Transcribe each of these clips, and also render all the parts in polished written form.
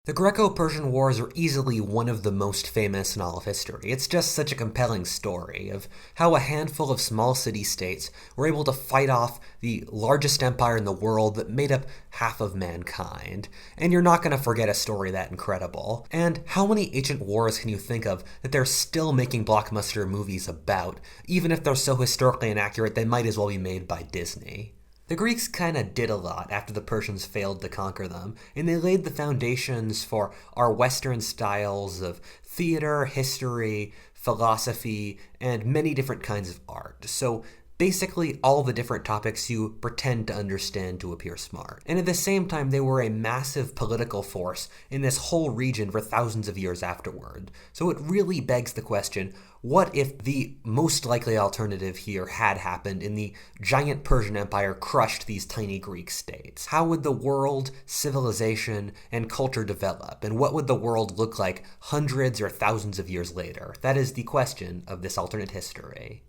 The Greco-Persian Wars are easily one of the most famous in all of history. It's just such a compelling story of how a handful of small city-states were able to fight off the largest empire in the world that made up half of mankind. And you're not going to forget a story that incredible. And how many ancient wars can you think of that they're still making blockbuster movies about, even if they're so historically inaccurate they might as well be made by Disney? The Greeks kinda did a lot after the Persians failed to conquer them, and they laid the foundations for our Western styles of theater, history, philosophy, and many different kinds of art. So basically all the different topics you pretend to understand to appear smart. And at the same time, they were a massive political force in this whole region for thousands of years afterward. So it really begs the question, what if the most likely alternative here had happened and the giant Persian Empire crushed these tiny Greek states? How would the world, civilization, and culture develop? And what would the world look like hundreds or thousands of years later? That is the question of this alternate history.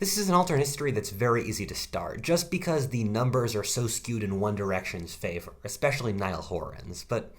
This is an alternate history that's very easy to start, just because the numbers are so skewed in one direction's favor, especially Niall Horan's. But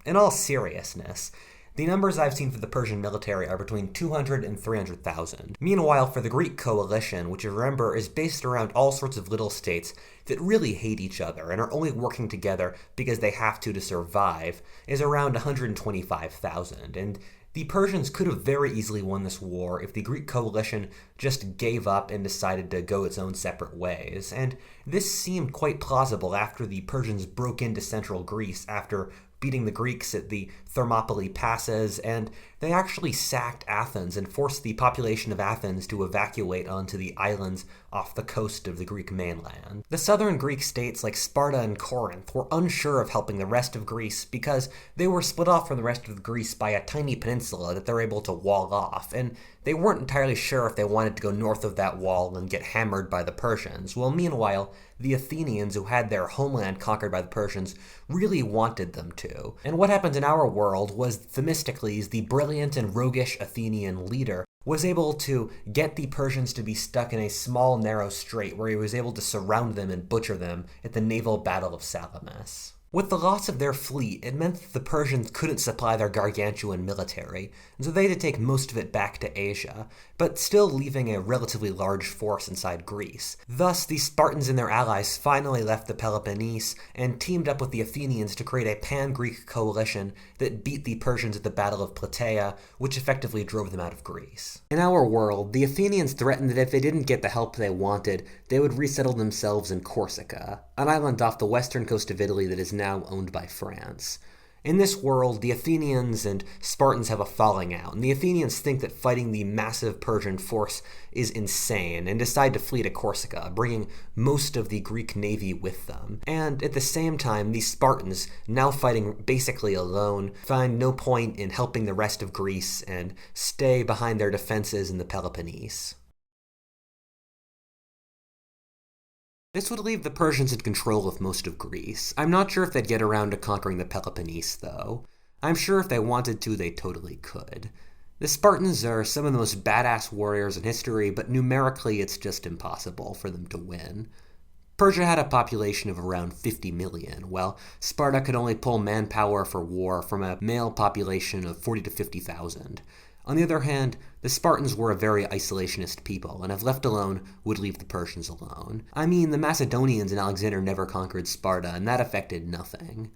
in all seriousness, the numbers I've seen for the Persian military are between 200 and 300,000. Meanwhile, for the Greek coalition, which you remember is based around all sorts of little states that really hate each other and are only working together because they have to survive, is around 125,000. And the Persians could have very easily won this war if the Greek coalition just gave up and decided to go its own separate ways, and this seemed quite plausible after the Persians broke into central Greece after beating the Greeks at the Thermopylae passes, and they actually sacked Athens and forced the population of Athens to evacuate onto the islands off the coast of the Greek mainland. The southern Greek states like Sparta and Corinth were unsure of helping the rest of Greece because they were split off from the rest of Greece by a tiny peninsula that they're able to wall off, and they weren't entirely sure if they wanted to go north of that wall and get hammered by the Persians. Well, meanwhile, the Athenians, who had their homeland conquered by the Persians, really wanted them to. And what happened in our world was Themistocles, the brilliant and roguish Athenian leader, was able to get the Persians to be stuck in a small, narrow strait where he was able to surround them and butcher them at the naval battle of Salamis. With the loss of their fleet, it meant that the Persians couldn't supply their gargantuan military, and so they had to take most of it back to Asia, but still leaving a relatively large force inside Greece. Thus, the Spartans and their allies finally left the Peloponnese and teamed up with the Athenians to create a pan-Greek coalition that beat the Persians at the Battle of Plataea, which effectively drove them out of Greece. In our world, the Athenians threatened that if they didn't get the help they wanted, they would resettle themselves in Corsica, an island off the western coast of Italy that is now owned by France. In this world, the Athenians and Spartans have a falling out, and the Athenians think that fighting the massive Persian force is insane and decide to flee to Corsica, bringing most of the Greek navy with them. And at the same time, the Spartans, now fighting basically alone, find no point in helping the rest of Greece and stay behind their defenses in the Peloponnese. This would leave the Persians in control of most of Greece. I'm not sure if they'd get around to conquering the Peloponnese, though. I'm sure if they wanted to, they totally could. The Spartans are some of the most badass warriors in history, but numerically it's just impossible for them to win. Persia had a population of around 50 million, while Sparta could only pull manpower for war from a male population of 40 to 50,000. On the other hand, the Spartans were a very isolationist people, and if left alone, would leave the Persians alone. I mean, the Macedonians and Alexander never conquered Sparta, and that affected nothing.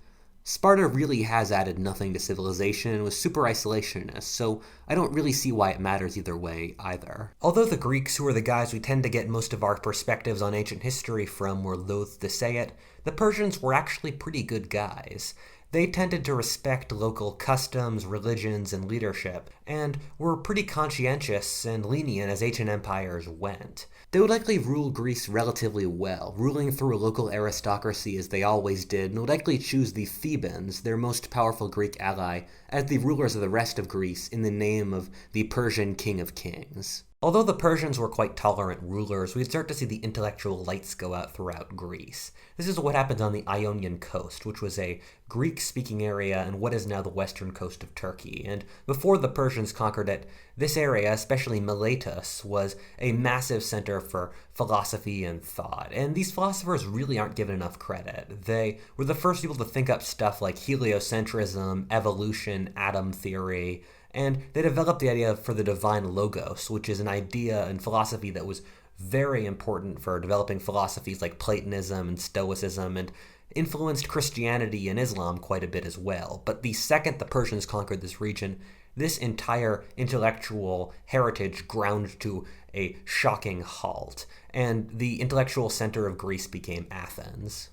Sparta really has added nothing to civilization and was super isolationist, so I don't really see why it matters either way either. Although the Greeks, who are the guys we tend to get most of our perspectives on ancient history from, were loath to say it, the Persians were actually pretty good guys. They tended to respect local customs, religions, and leadership, and were pretty conscientious and lenient as ancient empires went. They would likely rule Greece relatively well, ruling through a local aristocracy as they always did, and would likely choose the Thebans, their most powerful Greek ally, as the rulers of the rest of Greece in the name of the Persian King of Kings. Although the Persians were quite tolerant rulers, we'd start to see the intellectual lights go out throughout Greece. This is what happened on the Ionian coast, which was a Greek-speaking area in what is now the western coast of Turkey. And before the Persians conquered it, this area, especially Miletus, was a massive center for philosophy and thought. And these philosophers really aren't given enough credit. They were the first people to think up stuff like heliocentrism, evolution, atom theory, and they developed the idea for the divine logos, which is an idea in philosophy that was very important for developing philosophies like Platonism and Stoicism, and influenced Christianity and Islam quite a bit as well. But the second the Persians conquered this region, this entire intellectual heritage ground to a shocking halt, and the intellectual center of Greece became Athens.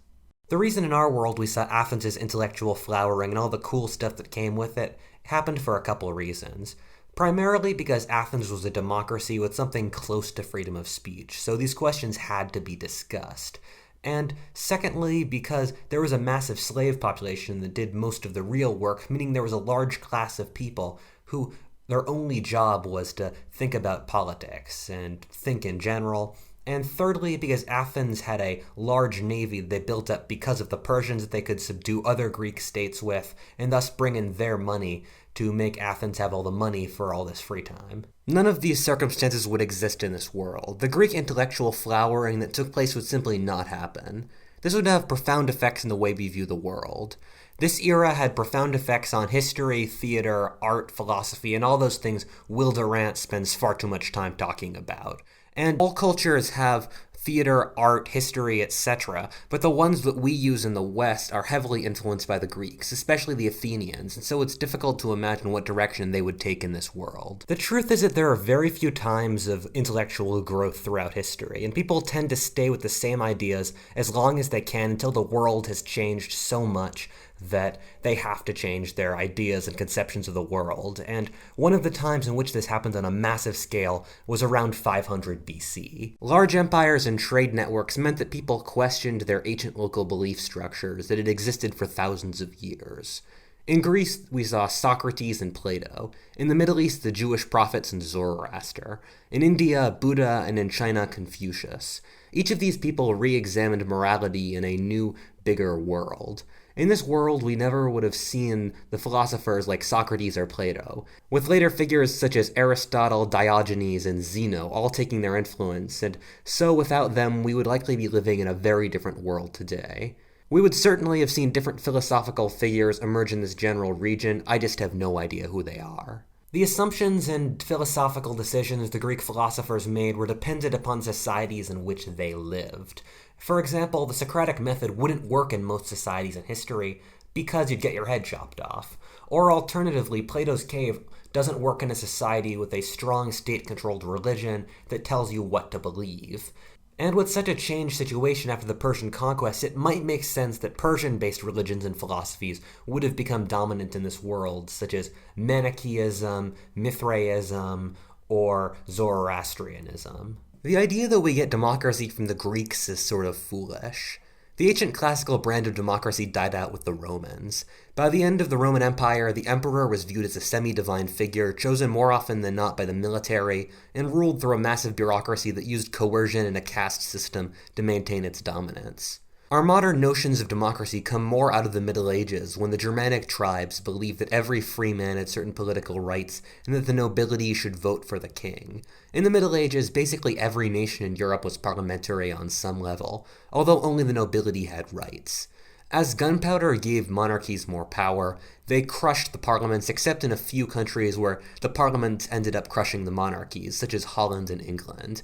The reason in our world we saw Athens' intellectual flowering and all the cool stuff that came with it happened for a couple of reasons. Primarily because Athens was a democracy with something close to freedom of speech, so these questions had to be discussed. And secondly, because there was a massive slave population that did most of the real work, meaning there was a large class of people who their only job was to think about politics and think in general. And thirdly, because Athens had a large navy that they built up because of the Persians that they could subdue other Greek states with, and thus bring in their money to make Athens have all the money for all this free time. None of these circumstances would exist in this world. The Greek intellectual flowering that took place would simply not happen. This would have profound effects in the way we view the world. This era had profound effects on history, theater, art, philosophy, and all those things Will Durant spends far too much time talking about. And all cultures have theater, art, history, etc., but the ones that we use in the West are heavily influenced by the Greeks, especially the Athenians, and so it's difficult to imagine what direction they would take in this world. The truth is that there are very few times of intellectual growth throughout history, and people tend to stay with the same ideas as long as they can until the world has changed so much that they have to change their ideas and conceptions of the world, and one of the times in which this happened on a massive scale was around 500 BC. Large empires and trade networks meant that people questioned their ancient local belief structures that had existed for thousands of years. In Greece, we saw Socrates and Plato. In the Middle East, the Jewish prophets and Zoroaster. In India, Buddha, and in China, Confucius. Each of these people re-examined morality in a new, bigger world. In this world, we never would have seen the philosophers like Socrates or Plato, with later figures such as Aristotle, Diogenes, and Zeno all taking their influence, and so without them, we would likely be living in a very different world today. We would certainly have seen different philosophical figures emerge in this general region, I just have no idea who they are. The assumptions and philosophical decisions the Greek philosophers made were dependent upon societies in which they lived. For example, the Socratic method wouldn't work in most societies in history because you'd get your head chopped off. Or alternatively, Plato's cave doesn't work in a society with a strong state-controlled religion that tells you what to believe. And with such a changed situation after the Persian conquest, it might make sense that Persian-based religions and philosophies would have become dominant in this world, such as Manichaeism, Mithraism, or Zoroastrianism. The idea that we get democracy from the Greeks is sort of foolish. The ancient classical brand of democracy died out with the Romans. By the end of the Roman Empire, the emperor was viewed as a semi-divine figure, chosen more often than not by the military, and ruled through a massive bureaucracy that used coercion and a caste system to maintain its dominance. Our modern notions of democracy come more out of the Middle Ages, when the Germanic tribes believed that every free man had certain political rights, and that the nobility should vote for the king. In the Middle Ages, basically every nation in Europe was parliamentary on some level, although only the nobility had rights. As gunpowder gave monarchies more power, they crushed the parliaments, except in a few countries where the parliaments ended up crushing the monarchies, such as Holland and England.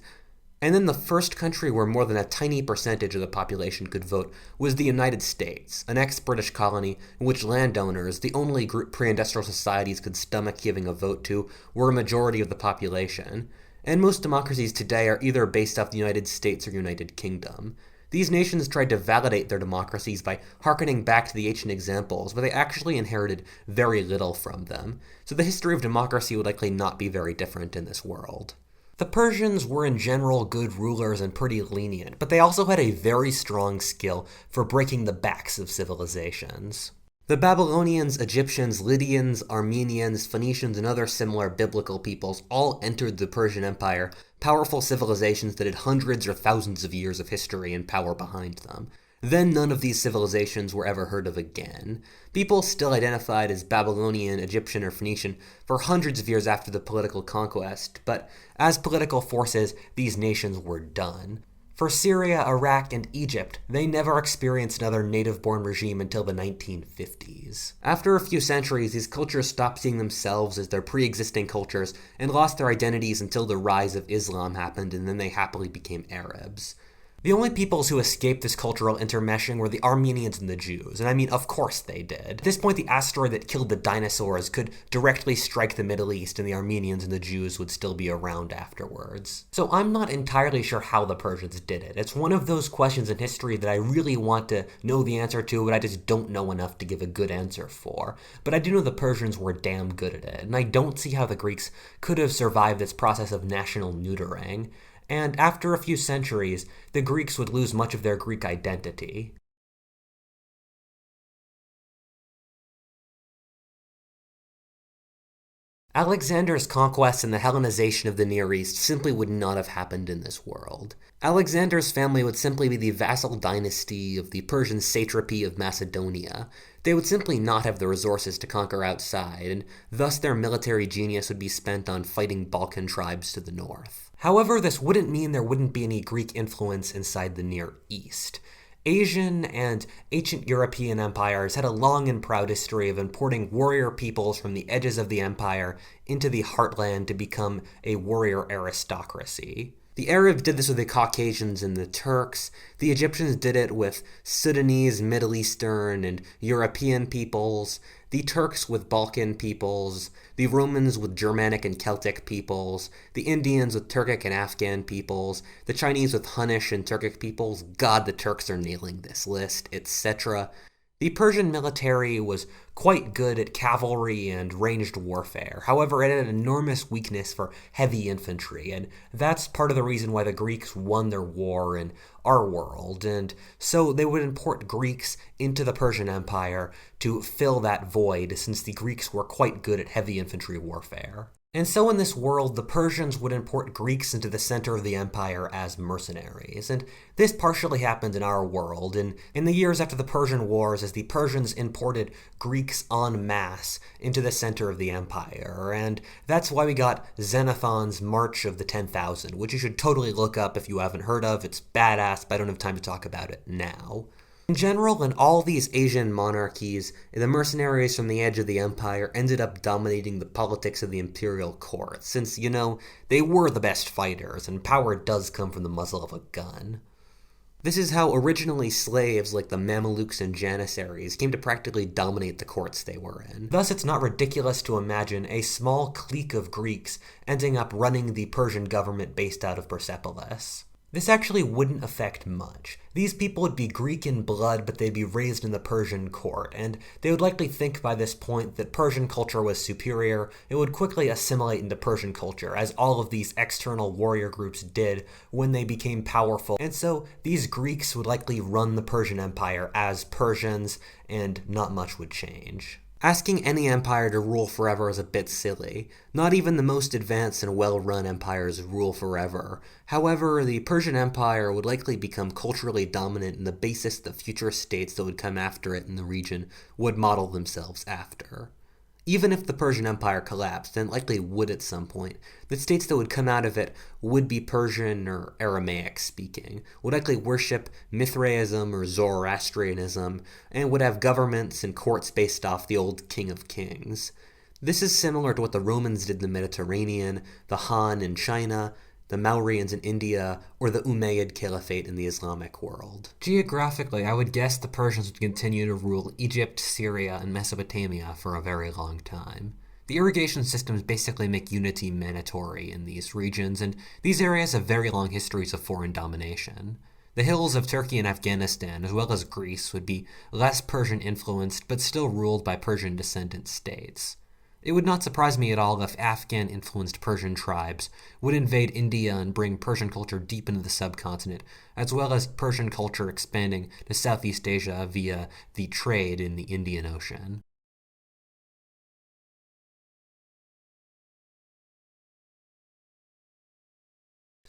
And then the first country where more than a tiny percentage of the population could vote was the United States, an ex-British colony in which landowners, the only group pre-industrial societies could stomach giving a vote to, were a majority of the population. And most democracies today are either based off the United States or United Kingdom. These nations tried to validate their democracies by hearkening back to the ancient examples, but they actually inherited very little from them. So the history of democracy would likely not be very different in this world. The Persians were in general good rulers and pretty lenient, but they also had a very strong skill for breaking the backs of civilizations. The Babylonians, Egyptians, Lydians, Armenians, Phoenicians, and other similar biblical peoples all entered the Persian Empire, powerful civilizations that had hundreds or thousands of years of history and power behind them. Then none of these civilizations were ever heard of again. People still identified as Babylonian, Egyptian, or Phoenician for hundreds of years after the political conquest, but as political forces, these nations were done. For Syria, Iraq, and Egypt, they never experienced another native-born regime until the 1950s. After a few centuries, these cultures stopped seeing themselves as their pre-existing cultures and lost their identities until the rise of Islam happened, and then they happily became Arabs. The only peoples who escaped this cultural intermeshing were the Armenians and the Jews, and I mean, of course they did. At this point, the asteroid that killed the dinosaurs could directly strike the Middle East, and the Armenians and the Jews would still be around afterwards. So I'm not entirely sure how the Persians did it. It's one of those questions in history that I really want to know the answer to, but I just don't know enough to give a good answer for. But I do know the Persians were damn good at it, and I don't see how the Greeks could have survived this process of national neutering. And after a few centuries, the Greeks would lose much of their Greek identity. Alexander's conquest and the Hellenization of the Near East simply would not have happened in this world. Alexander's family would simply be the vassal dynasty of the Persian satrapy of Macedonia. They would simply not have the resources to conquer outside, and thus their military genius would be spent on fighting Balkan tribes to the north. However, this wouldn't mean there wouldn't be any Greek influence inside the Near East. Asian and ancient European empires had a long and proud history of importing warrior peoples from the edges of the empire into the heartland to become a warrior aristocracy. The Arabs did this with the Caucasians and the Turks. The Egyptians did it with Sudanese, Middle Eastern, and European peoples. The Turks with Balkan peoples. The Romans with Germanic and Celtic peoples. The Indians with Turkic and Afghan peoples. The Chinese with Hunnish and Turkic peoples. God, the Turks are nailing this list, etc. The Persian military was quite good at cavalry and ranged warfare. However, it had an enormous weakness for heavy infantry, and that's part of the reason why the Greeks won their war in our world. And so they would import Greeks into the Persian Empire to fill that void, since the Greeks were quite good at heavy infantry warfare. And so in this world, the Persians would import Greeks into the center of the empire as mercenaries. And this partially happened in our world, in the years after the Persian Wars, as the Persians imported Greeks en masse into the center of the empire. And that's why we got Xenophon's March of the 10,000, which you should totally look up if you haven't heard of. It's badass, but I don't have time to talk about it now. In general, in all these Asian monarchies, the mercenaries from the edge of the empire ended up dominating the politics of the imperial court, since, they were the best fighters, and power does come from the muzzle of a gun. This is how originally slaves like the Mamelukes and Janissaries came to practically dominate the courts they were in. Thus, it's not ridiculous to imagine a small clique of Greeks ending up running the Persian government based out of Persepolis. This actually wouldn't affect much. These people would be Greek in blood, but they'd be raised in the Persian court, and they would likely think by this point that Persian culture was superior. It would quickly assimilate into Persian culture, as all of these external warrior groups did when they became powerful, and so these Greeks would likely run the Persian Empire as Persians, and not much would change. Asking any empire to rule forever is a bit silly. Not even the most advanced and well-run empires rule forever. However, the Persian Empire would likely become culturally dominant, and the basis the future states that would come after it in the region would model themselves after. Even if the Persian Empire collapsed, and likely would at some point, the states that would come out of it would be Persian or Aramaic speaking, would likely worship Mithraism or Zoroastrianism, and would have governments and courts based off the old King of Kings. This is similar to what the Romans did in the Mediterranean, the Han in China, the Mauryans in India, or the Umayyad Caliphate in the Islamic world. Geographically, I would guess the Persians would continue to rule Egypt, Syria, and Mesopotamia for a very long time. The irrigation systems basically make unity mandatory in these regions, and these areas have very long histories of foreign domination. The hills of Turkey and Afghanistan, as well as Greece, would be less Persian influenced, but still ruled by Persian descendant states. It would not surprise me at all if Afghan-influenced Persian tribes would invade India and bring Persian culture deep into the subcontinent, as well as Persian culture expanding to Southeast Asia via the trade in the Indian Ocean.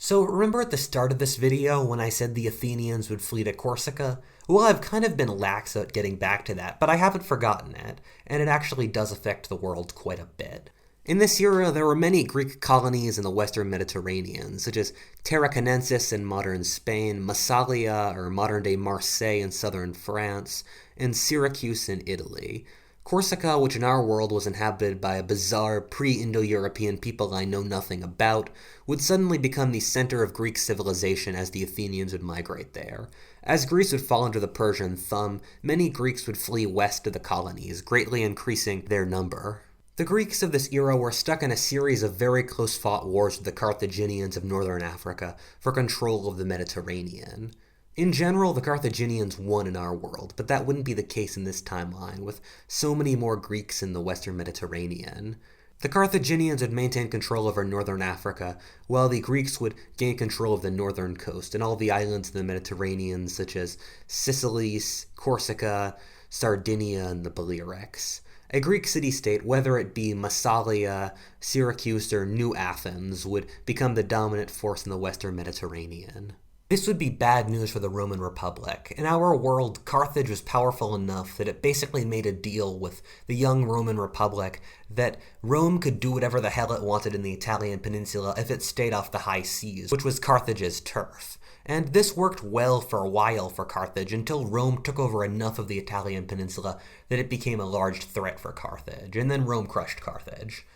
So remember at the start of this video when I said the Athenians would flee to Corsica? Well, I've kind of been lax at getting back to that, but I haven't forgotten it, and it actually does affect the world quite a bit. In this era, there were many Greek colonies in the western Mediterranean, such as Tarraconensis in modern Spain, Massalia, or modern-day Marseille in southern France, and Syracuse in Italy. Corsica, which in our world was inhabited by a bizarre pre-Indo-European people I know nothing about, would suddenly become the center of Greek civilization as the Athenians would migrate there. As Greece would fall under the Persian thumb, many Greeks would flee west to the colonies, greatly increasing their number. The Greeks of this era were stuck in a series of very close-fought wars with the Carthaginians of northern Africa for control of the Mediterranean. In general, the Carthaginians won in our world, but that wouldn't be the case in this timeline, with so many more Greeks in the western Mediterranean. The Carthaginians would maintain control over northern Africa, while the Greeks would gain control of the northern coast and all the islands in the Mediterranean, such as Sicily, Corsica, Sardinia, and the Balearics. A Greek city-state, whether it be Massalia, Syracuse, or New Athens, would become the dominant force in the western Mediterranean. This would be bad news for the Roman Republic. In our world, Carthage was powerful enough that it basically made a deal with the young Roman Republic that Rome could do whatever the hell it wanted in the Italian peninsula if it stayed off the high seas, which was Carthage's turf. And this worked well for a while for Carthage until Rome took over enough of the Italian peninsula that it became a large threat for Carthage, and then Rome crushed Carthage.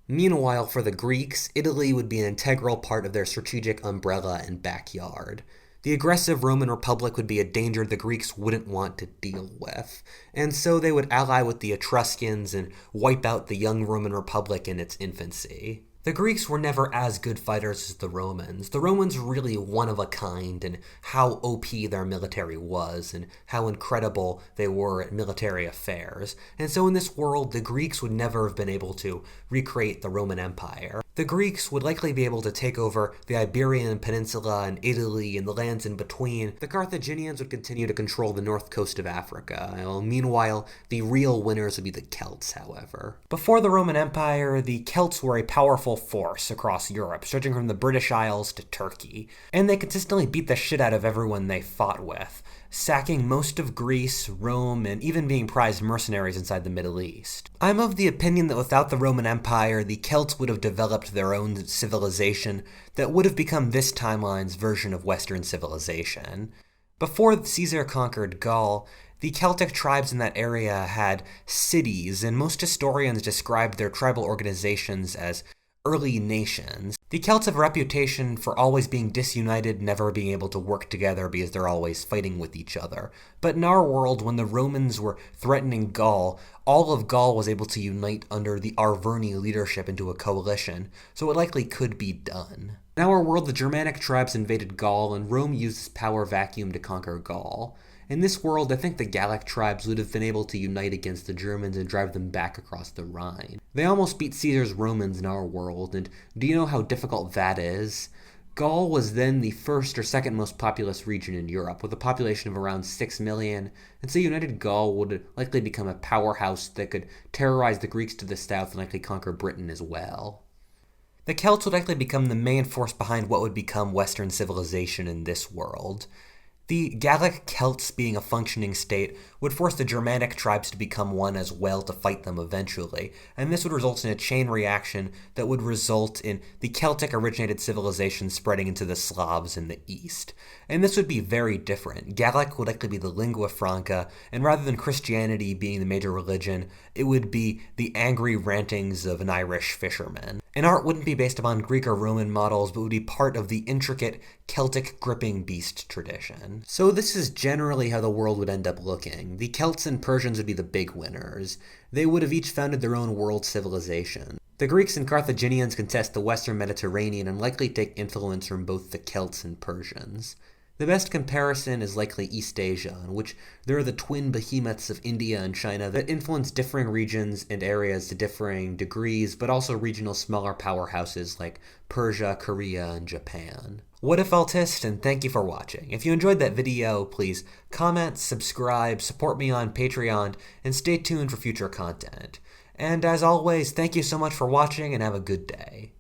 Meanwhile, for the Greeks, Italy would be an integral part of their strategic umbrella and backyard. The aggressive Roman Republic would be a danger the Greeks wouldn't want to deal with, and so they would ally with the Etruscans and wipe out the young Roman Republic in its infancy. The Greeks were never as good fighters as the Romans. The Romans were really one of a kind in how OP their military was and how incredible they were at military affairs. And so in this world, the Greeks would never have been able to recreate the Roman Empire. The Greeks would likely be able to take over the Iberian Peninsula and Italy and the lands in between. The Carthaginians would continue to control the north coast of Africa. Meanwhile, the real winners would be the Celts, however. Before the Roman Empire, the Celts were a powerful force across Europe, stretching from the British Isles to Turkey, and they consistently beat the shit out of everyone they fought with, sacking most of Greece, Rome, and even being prized mercenaries inside the Middle East. I'm of the opinion that without the Roman Empire, the Celts would have developed their own civilization that would have become this timeline's version of Western civilization. Before Caesar conquered Gaul, the Celtic tribes in that area had cities, and most historians described their tribal organizations as early nations. The Celts have a reputation for always being disunited, never being able to work together because they're always fighting with each other. But in our world, when the Romans were threatening Gaul, all of Gaul was able to unite under the Arverni leadership into a coalition, so it likely could be done. In our world, the Germanic tribes invaded Gaul, and Rome used this power vacuum to conquer Gaul. In this world, I think the Gallic tribes would have been able to unite against the Germans and drive them back across the Rhine. They almost beat Caesar's Romans in our world, and do you know how difficult that is? Gaul was then the first or second most populous region in Europe, with a population of around 6 million, and so United Gaul would likely become a powerhouse that could terrorize the Greeks to the south and likely conquer Britain as well. The Celts would likely become the main force behind what would become Western civilization in this world. The Gallic Celts being a functioning state would force the Germanic tribes to become one as well to fight them eventually, and this would result in a chain reaction that would result in the Celtic-originated civilization spreading into the Slavs in the east. And this would be very different. Gallic would likely be the lingua franca, and rather than Christianity being the major religion, it would be the angry rantings of an Irish fisherman. And art wouldn't be based upon Greek or Roman models, but would be part of the intricate Celtic gripping beast tradition. So this is generally how the world would end up looking. The Celts and Persians would be the big winners. They would have each founded their own world civilization. The Greeks and Carthaginians contest the western Mediterranean and likely take influence from both the Celts and Persians. The best comparison is likely East Asia, in which there are the twin behemoths of India and China that influence differing regions and areas to differing degrees, but also regional smaller powerhouses like Persia, Korea, and Japan. Whatifalthist, and thank you for watching. If you enjoyed that video, please comment, subscribe, support me on Patreon, and stay tuned for future content. And as always, thank you so much for watching and have a good day.